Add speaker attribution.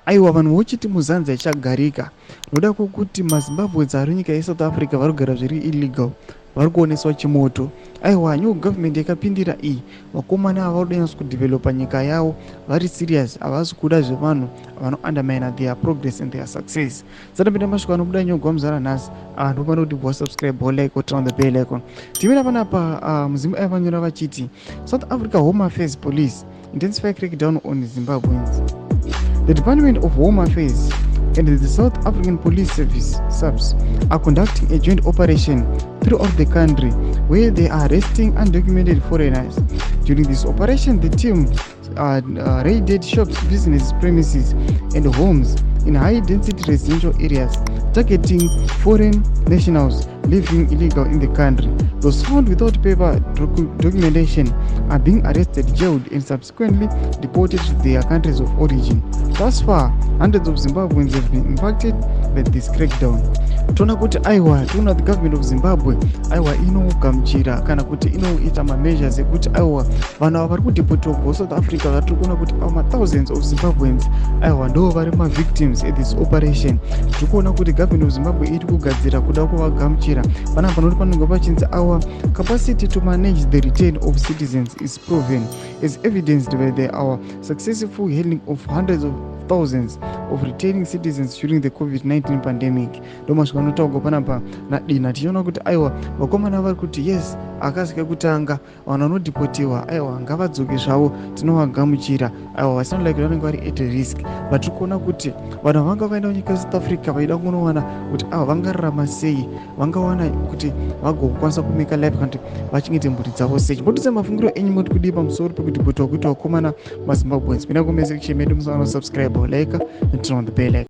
Speaker 1: aiwa vanhu vochiti Mzansi Ahichagarika noda kwokuti maZimbabweans ari nyika yeSouth Africa vari kugara zviri illegal vari kuoneswa chimoto. Aiwa new government yakapindira iyi vakomana ava vari kunyatsa kudevelopa nyika yavo vari serious, havasi kuda zvevanhu vano undermine their progress and their success. Satapinda masvika anobuda nyogwa muzara nhasi ndopano kuti wasubscribe like turn on the bell icon. Timira panapa muzimu aya vanyora vachiti South Africa Home Affairs Police intensify crackdown on Zimbabweans. The Department of Home Affairs and the South African Police Service (Sabc) are conducting a joint operation throughout the country where they are arresting undocumented foreigners. During this operation, the team raided shops, business premises, and homes in high-density residential areas, targeting foreign nationals living illegal in the country. Those found without paper documentation are being arrested, jailed, and subsequently deported to their countries of origin. Thus far, hundreds of Zimbabweans have been impacted by this crackdown. Tona kuti aiwa tuna the government of Zimbabwe aiwa inogamuchira kana kuti inoita measures ekuti aiwa vanhu ava vari kudeportiwa South Africa vatiri kuona kuti thousands of Zimbabweans aiwa ndo vari victims at this operation. Tiri kuona kuti government of Zimbabwe iri kugadzira kuda kuvagamuchira panapa panoti panenge pachinzi our capacity to manage the return of citizens is proven as evidenced by our successful handling of hundreds of thousands of returning citizens during the COVID-19 pandemic. Ndomasvika anotaurwa panapa nadina tichiona kuti aiwa vakomana vari kuti yes akasika kutanga vanhu vanodipotiwa aiwa ngavadzoke zvavo tinovagamuchira aiwa vasina like vanenge vari at risk. But tiri kuona kuti vanhu vanga vaenda kunyika yeSouth Africa vaida kunowana kuti ava vangararama sei, vangawana kuti vagokwanisa kumeka life country vachengete mhuri dzavo sei. Mbotise mafungiro enyu moti kudii pamusoro pekudeportiwa kuita vakomana maZimbabweans. Mina kumesection medu musana subscribe like and turn on the bell icon.